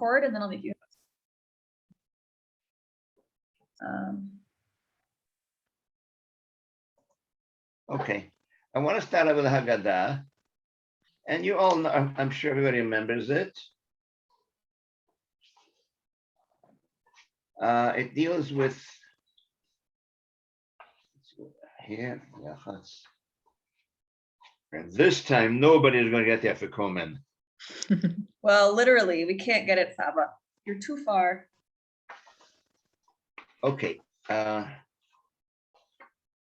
record, and then I'll make you. Okay, I want to start out with the Haggadah, and you all know, I'm sure everybody remembers it. It deals with here, and this time nobody is going to get the Afikomen. Well, literally, we can't get it, Saba. You're too far. Okay.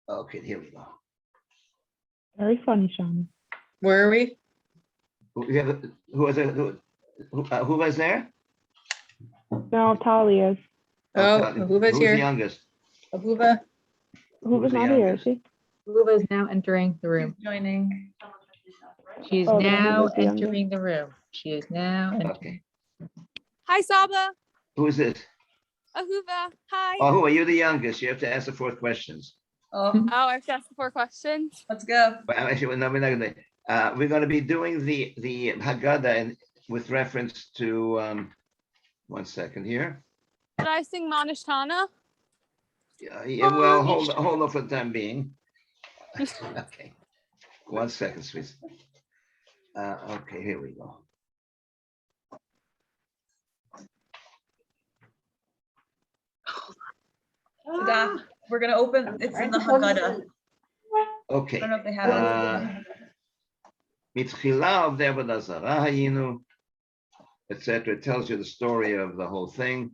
Okay, here we go. Very funny, Shani. Where are we? Who was it? Who was there? No, Talia's. Oh, Tali. Ahuva's Who's here. the youngest? Ahuva. Who was the not here, is youngest? she? Ahuva is now entering the room. She's joining. She is Oh, then now Ahuva's the youngest. entering the room. She is now entering. Okay. Hi, Saba. Who is this? Ahuva. Hi. Oh, who are you the youngest? You have to ask the 4 questions. Oh, Oh, I have to ask the 4 questions. let's go. But actually, no, we're not going to. We're going to be doing the Haggadah and with reference to. 1 second here. Did I sing Manishtana? Yeah, well, hold on for the time being. Okay. 1 second, sweet. Okay, here we go. We're gonna open. It's in the Haggadah. Okay. I don't know if they have it. Mitchila of the Avodah Zarah hayinu, etc. It tells you the story of the whole thing.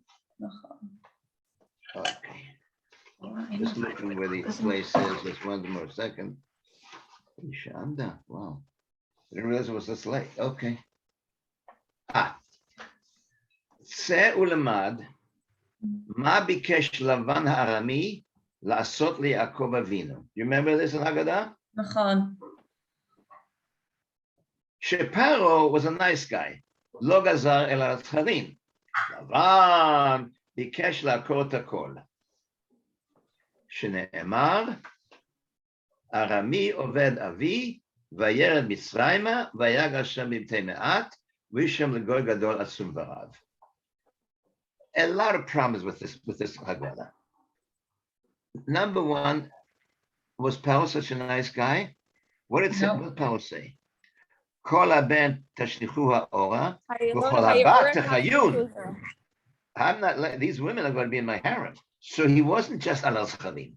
Okay. Just looking where the place is. Just 1 more second. Shanda. Wow. I didn't realize it was this late. Okay. צא ולמד מה ביקש לבן הארמי לעשות ליעקב אבינו. You remember this in Haggadah? נכון. שפרו was a nice guy. לא גזר אלא הזכרים. לבן ביקש לעקור את הכל. שנאמר, ארמי עובד אבי, וירד מצרימה, ויגע שם בבתי מעט, וישם לגוי גדול עצום ורב. A lot of problems with this Haggadah. Number 1, was Paro such a nice guy? What did Paro say? כל הבן תשליכו האורה, וכל הבת תחיון. I'm not, these women are going to be in my harem. So he wasn't just al azcharim.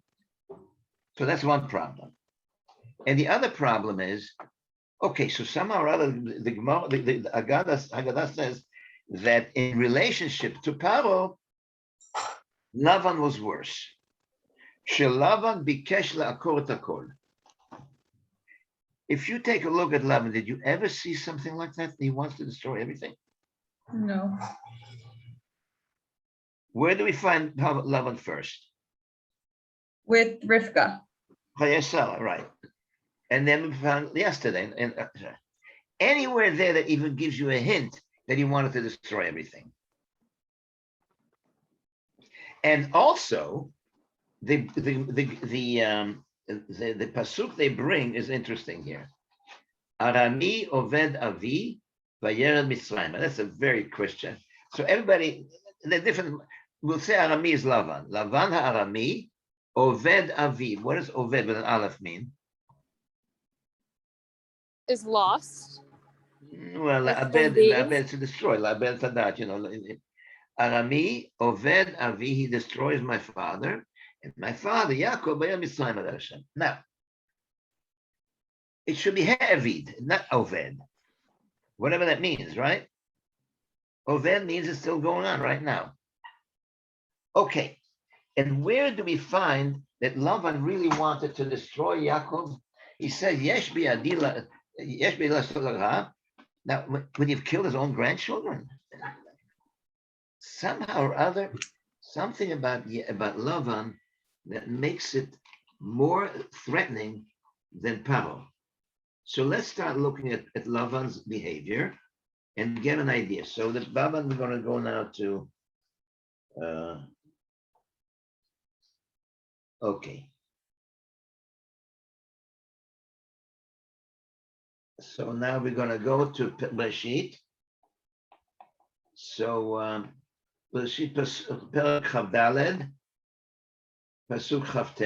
So that's one problem. And the other problem is, okay, so somehow or other, the Haggadah says that in relationship to Paro, Lavan was worse. Shelavan bikesh la'akor takol. If you take a look at Lavan, did you ever see something like that? He wants to destroy everything. No. Where do we find Lavan first? With Rivka. Chayesela, right. And then we found yesterday, and anywhere there that even gives you a hint that he wanted to destroy everything. And also, the pasuk they bring is interesting here. Arami oved avi vayered Mitzrayim. That's a very Christian. So everybody, the different. We'll say Arami is Lavan. Lavan ha'arami oved avi. What does oved with an aleph mean? Is lost. Well, Abed to destroy, Abed Tadat, you know. Arami, Oved, Avi, he destroys my father, and my father, Yaakov, Mitzrayim. Now, it should be Ha'avid, not Oved. Whatever that means, right? Oved means it's still going on right now. Okay, and where do we find that Lavan really wanted to destroy Yaakov? He said, Yesh bi'adila. Now, when you've killed his own grandchildren, somehow or other, something about Lavan that makes it more threatening than Paro. So let's start looking at Lavan's behavior and get an idea. So that Lavan, we're going to go now to, okay. So now we're going to go to Bereshit. So, בראשית פרק כ"ד, פסוק כ"ט.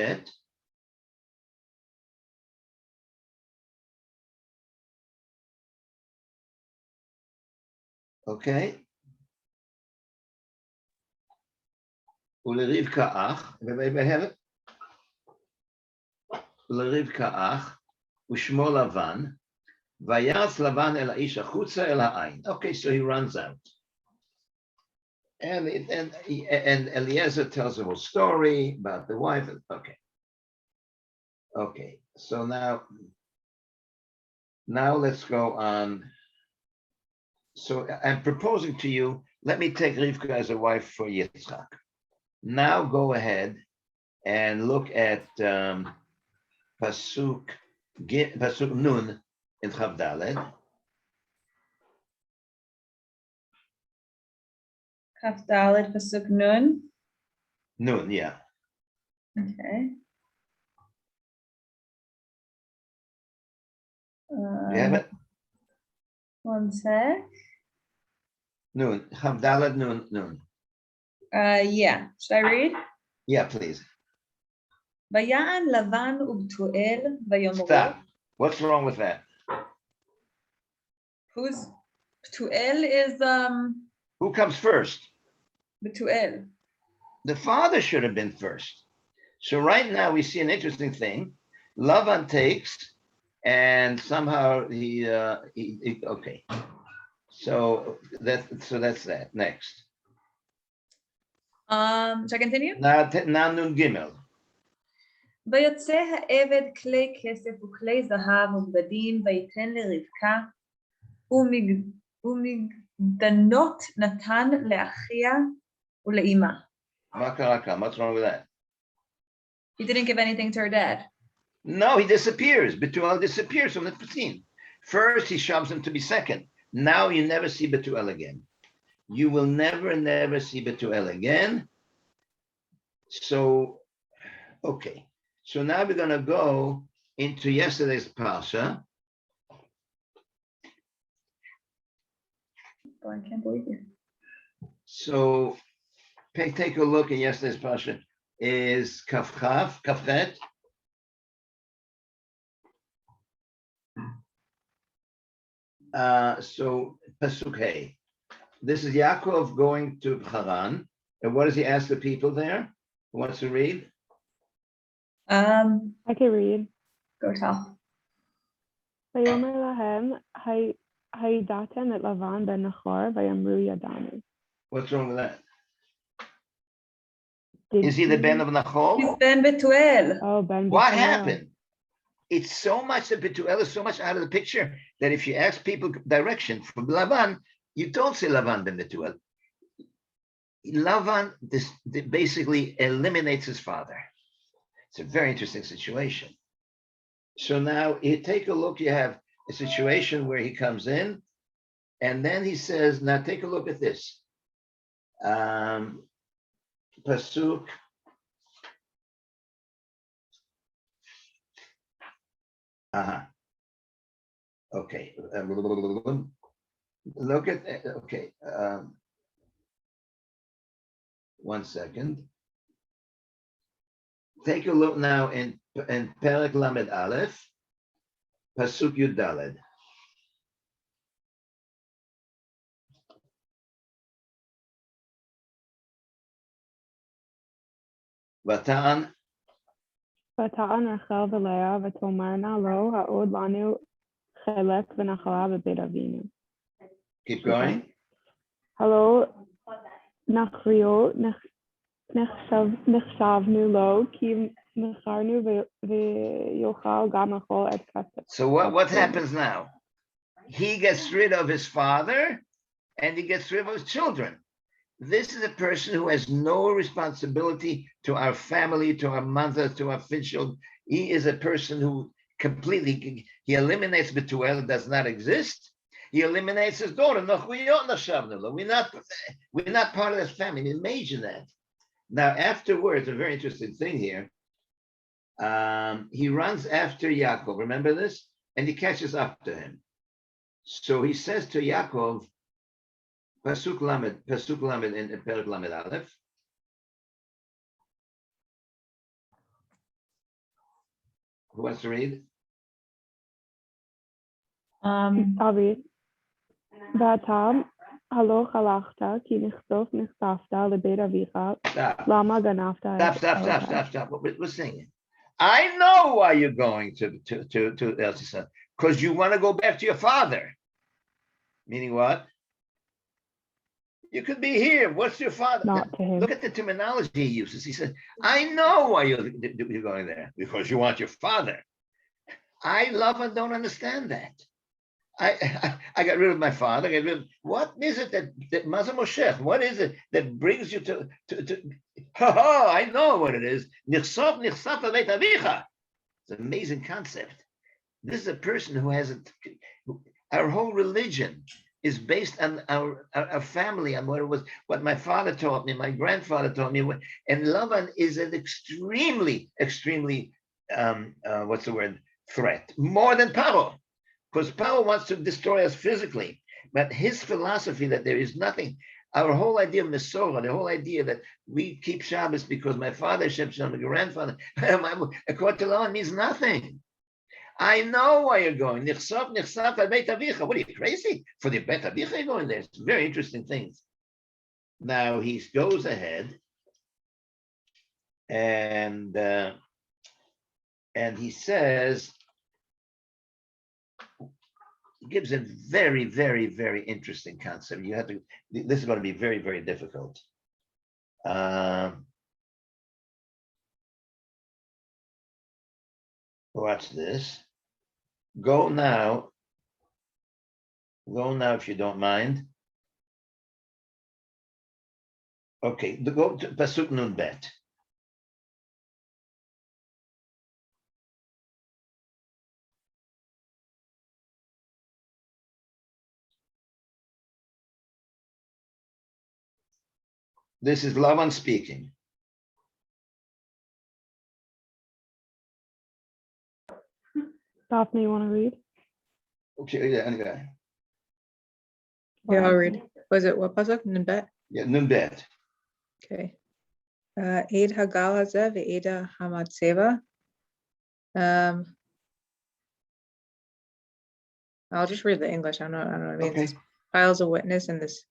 אוקיי? ולרבקה אח, לרבקה אח, ושמו לבן, וירץ לבן אל האיש החוצה אל העין. Okay, so he runs out. And Eliezer tells a whole story about the wife. Okay. Okay, so now let's go on. So I'm proposing to you, let me take Rivka as a wife for Yitzchak. Now go ahead and look at Pasuk Nun in Chav Daled. Kaf Dalet Pasuk Nun. Nun, yeah. Okay. You have it? One sec. Nun, Chav Daled, Nun. Yeah. Should I read? Yeah, please. ויען לבן ובתואל ויאמרו. Stop. What's wrong with that? Who's Betuel is Who comes first? Betuel. The father should have been first. So right now we see an interesting thing. Lavan takes, and somehow he okay. So that's that. Next. Should I continue? Now Nun Gimel. ויוצא העבד כלי כסף וכלי זהב ובגדים ויתן לרבקה ומגדנות נתן לאחיה ולאמה. מה קרה כאן? What's wrong with that? He didn't give anything to her dad. No, he disappears. Betuel disappears from the scene. First, he shoves him to be second. Now you never see Betuel again. You will never see Betuel again. So, okay. So now we're going to go into yesterday's Parsha. Oh, I can't believe you. So take a look at yesterday's Parsha. Is Kafchet. So Pasuk Hey. This is Yaakov going to Haran. And what does he ask the people there? Who wants to read? I can read. Go tell. ויאמר להם, הידעתם את לבן בן נחור, ויאמרו ידענו. What's wrong with that? Did Is he the Ben of He's Nachor? Ben Betuel. Oh, Ben. What Betuel. happened? It's so much that Betuel is so much out of the picture that if you ask people direction from Lavan, you don't say Lavan ben Betuel. Lavan basically eliminates his father. It's a very interesting situation. So now you take a look, you have a situation where he comes in, and then he says, now take a look at this. Pasuk. Okay. Look at, okay. One second. Take a look now in Perek Lamed Aleph, Pasuk Yud Daled. Vatan. ותען רחל ולאה ותאמרנה לו, העוד לנו חלק ונחלה בבית אבינו. Keep going. הלא נכריו נחשבנו לו, כי מכרנו ויוכל גם לאכול את כסף. So what happens now? He gets rid of his father and he gets rid of his children. This is a person who has no responsibility to our family, to our mother, to our children. He is a person who completely, he eliminates Betuel, does not exist. He eliminates his daughter. We're not part of this family. Imagine that. Now, afterwards, a very interesting thing here. He runs after Yaakov. Remember this? And he catches up to him. So he says to Yaakov, Pasuk Lamed in Perek Lamed Aleph. Who wants to read? I'll read. והטעם הלוך הלכת כי נחשפת לבית אביך, Stop. למה גנבת את Stop. What we're singing. I know why you're going to Eretz Yisrael, because you want to go back to your father. Meaning what? You could be here. What's your father? Not to him. Look at the terminology he uses. He says, I know why you're going there, because you want your father. I love and don't understand that. I got rid of my father. What is it that Mazam Moshech? What is it that brings you to I know what it is. It's an amazing concept. This is a person who hasn't. Our whole religion is based on our family, on what it was, what my father taught me, my grandfather taught me, and Lavan is an extremely what's the word? Threat, more than Paro. Because Paro wants to destroy us physically, but his philosophy that there is nothing, our whole idea of Mesorah, the whole idea that we keep Shabbos because my father kept Shabbos, my grandfather, according to law, means nothing. I know why you're going. What are you, crazy? For the Bet Avicha you're going there? It's very interesting things. Now he goes ahead and he says, he gives a very, very, very interesting concept. You have to, this is going to be very, very difficult. Watch this. Go now if you don't mind. Okay, go to Pasuk Nun Bet. This is Lavan speaking. Daphne, you want to read? Okay, yeah, anyway. Yeah, I'll read. Was it what pasuk? Nunbet? Yeah, Nun Bet. Okay. Eid Hagal Hazeh ve'Eida Hamatzeva. I'll just read the English. I don't know what it means. Okay. This files a witness in this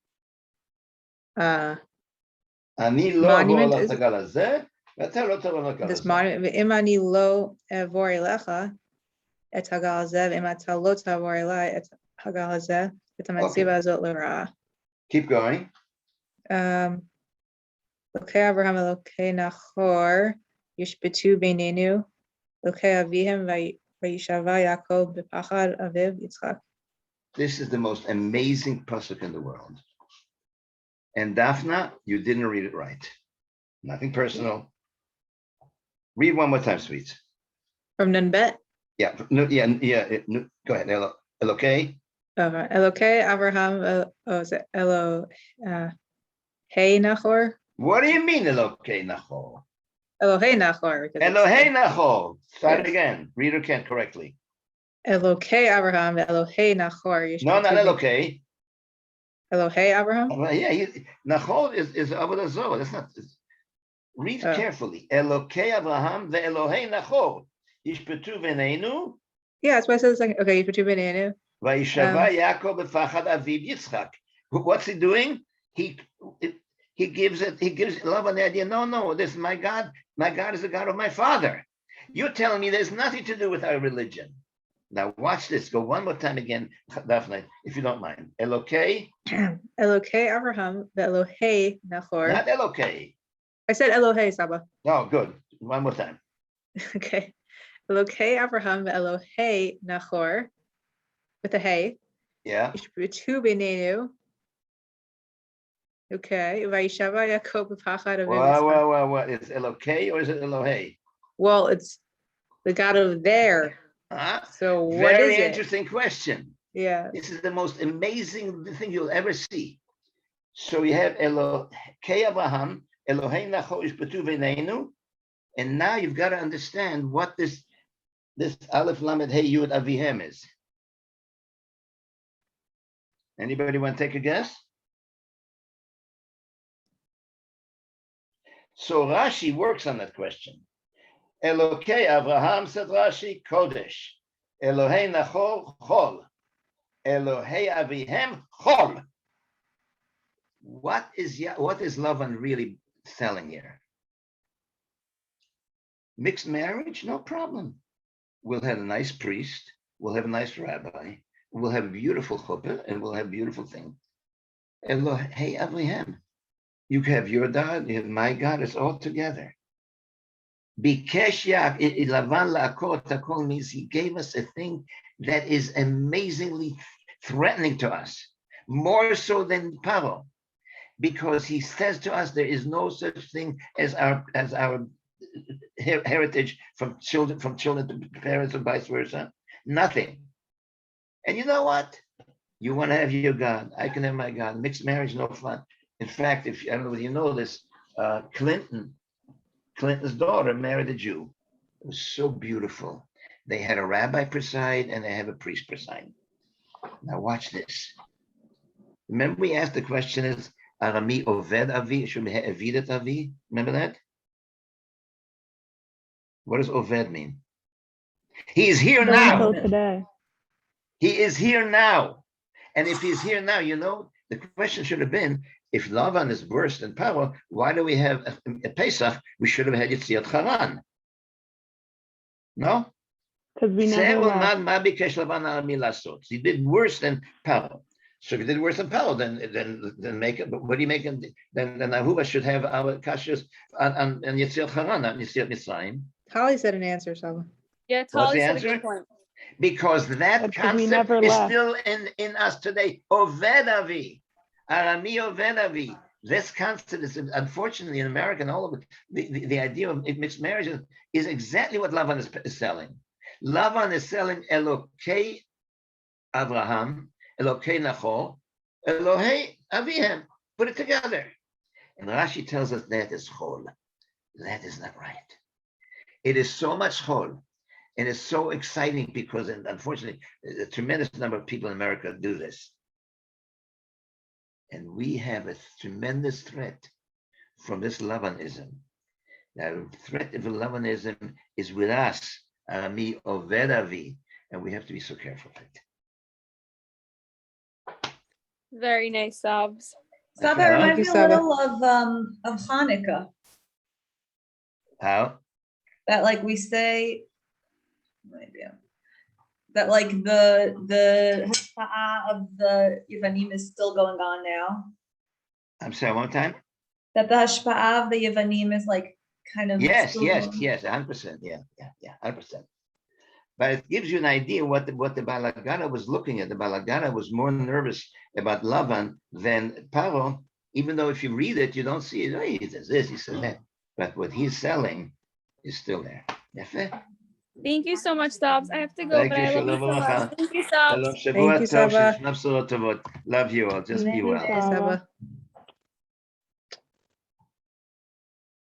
Ani lo Monument avo is- al hazeh, ve'ata lo tavo al this hazeh. monument. Imani lo evor elecha et Hagal Hazeh ve'imata lo tavor elai et Hagal Hazeh et Hamatzeva azot l'ra. Keep going. Lokei Abraham Elokei Nachor Yishbetu Beinenu Lokei Avihem Vayishava Yaakov B'Pachad Aviv Yitzchak. This is the most amazing pasuk in the world. And Daphna, you didn't read it right. Nothing personal. Read one more time, sweet. From Nunbet. Yeah, no, go ahead. Okay. Elokei Abraham Hey Nachor. What do you mean, Elokei Nachor? Elohei Nachor. Elohei Nachor. Start Yes. again. Read it again correctly. Elokei Abraham Elohei Nachor. No, not Elokei. Elohei Abraham. Yeah, Nachor is Avodah Zorah. That's not. Read carefully. Elokei Abraham ve'Elohei Nachor. Yishpetu v'neinu. Yeah, that's why I said the second. Okay, Yishbetu Beinenu. Vayishava Yaakov b'Pachad Aviv Yitzchak. What's he doing? He gives love on the idea. No, this is my God. My God is the God of my father. You're telling me there's nothing to do with our religion. Now watch this. Go one more time again, Daphne, if you don't mind. Elokei. Elokei Abraham ve'Elohei Nachor. Not Elokei. I said Elohei Saba. No, good. One more time. Okay. Elokei Abraham ve'Elohei Nachor with a hey. Yeah. Yishbetu Beinenu. Okay. Vayishava Yaakov b'Pachad Aviv Yitzchak. Well. Is it Elokei or is it Elohei? Well, it's the God of there. Huh? So what Very is it? interesting question. Yeah. This is the most amazing thing you'll ever see. So you have Elokei Abraham, Elohei Nachor Yishbetu Beinenu, and now you've got to understand what this Aleph Lamed Hey Yud Avihem is. Anybody want to take a guess? So Rashi works on that question. Elokei Avraham, said Rashi, Kodesh. Elohei Nachor, Chol. Elohei Avihem, Chol. What is Lavan really selling here? Mixed marriage, no problem. We'll have a nice priest, we'll have a nice rabbi, we'll have a beautiful chuppah, and we'll have a beautiful thing. Elohei Avihem. You have your God, you have my God, it's all together. Bikesh Lavan la'akor takol means he gave us a thing that is amazingly threatening to us, more so than Paro, because he says to us there is no such thing as our heritage from children to parents, or vice versa. Nothing. And you know what? You want to have your God, I can have my God. Mixed marriage, no fun. In fact, I don't know whether you know this, Clinton's daughter married a Jew. It was so beautiful. They had a rabbi preside and they have a priest preside. Now watch this. Remember we asked the question is, Arami Oved Avi, should we have Evidet Avi? Remember that? What does Oved mean? He is here now. Until today. He is here now. And if he's here now, you know, the question should have been, if Lavan is worse than Paro, why do we have a Pesach? We should have had Yetziat Haran. No? Because we never left. He did worse than Paro. So if he did worse than Paro, then make it. But what do you make him? Then Ahuva should have our kashrus and Yetziat Haran, not Yetziat Mitzrayim. Holly said an answer, Saba. Yeah, What's Tali the said a answer? good point. Because that Because we concept never is left. still in us today. Oved Avi. Arami Oved Avi. This concept is, unfortunately, in America and all over, the idea of mixed marriages is exactly what Lavan is selling. Lavan is selling Elokei Avraham, Elokei Nachor, Elohei Avihem. Put it together. And Rashi tells us that is chol. That is not right. It is so much chol. And it's so exciting because, unfortunately, a tremendous number of people in America do this. And we have a tremendous threat from this Lavanism. The threat of Lavanism is with us, Arami Oved Avi, and we have to be so careful of it. Very nice, Sobs. Stop, Okay, that reminds you, me a Saba. little of Hanukkah. How? That like we say, that like the hashpa'ah of the Yevanim is still going on now. I'm sorry, one more time? That the hashpa'ah of the Yevanim is like kind of Yes, still yes, going- yes, 100%. Yeah, 100%. But it gives you an idea what the Balagana was looking at. The Balagana was more nervous about Lavan than Paro, even though if you read it, you don't see it. Oh, he says this, he says that. But what he's selling is still there. Thank you so much, Sobs. I have to go, Thank but you, I love you so Shalom much. Aleichem. Thank you, Sobs. Shalom, Thank Shavua you, Tov, Saba. Shana B'sorot Tovot. Love you all. Just be Thank you, well. Saba. Saba.